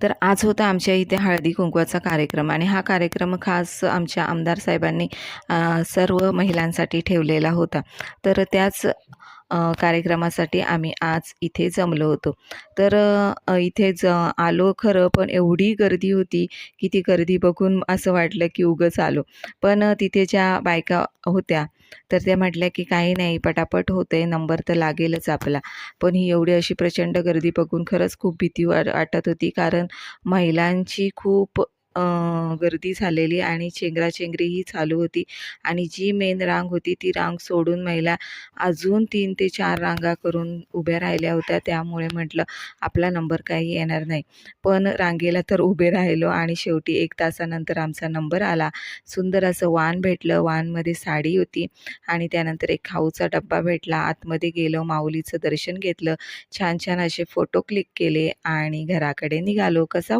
तर आज होता आमच्या इथे हळदी कुंकवाचा कार्यक्रम आणि हा कार्यक्रम खास आमच्या आमदार साहेबांनी सर्व महिलांसाठी ठेवलेला होता. तर त्याच कार्यक्रमासाठी आम्ही आज इथे जमलो होतो. तर इथे आलो खरं, पण एवढी गर्दी होती की ती गर्दी बघून असं वाटलं की उगाच आलो. पण तिथे ज्या बायका होत्या तर त्या म्हटल्या की काही नाही, पटापट होतंय, नंबर तर लागेलच आपला. पण ही एवढी अशी प्रचंड गर्दी बघून खरंच खूप भीती वाटत होती, कारण महिलांची खूप गर्दी झालेली आणि चेंगराचेंगरीही चालू होती आणि जी मेन रांग होती ती रांग सोडून महिला अजून 3 ते 4 रांगा करून उभ्या राहिल्या होत्या. त्यामुळे म्हटलं आपला नंबर काही येणार नाही. पण रांगेला तर उभे राहिलो आणि शेवटी 1 तासानंतर आमचा नंबर आला. सुंदर असं वाण भेटलं. वाणमध्ये साडी होती आणि त्यानंतर एक खाऊचा डब्बा भेटला. आतमध्ये गेलो, माऊलीचं दर्शन घेतलं. छान छान असे फोटो क्लिक केले आणि घराकडे निघालो. कसा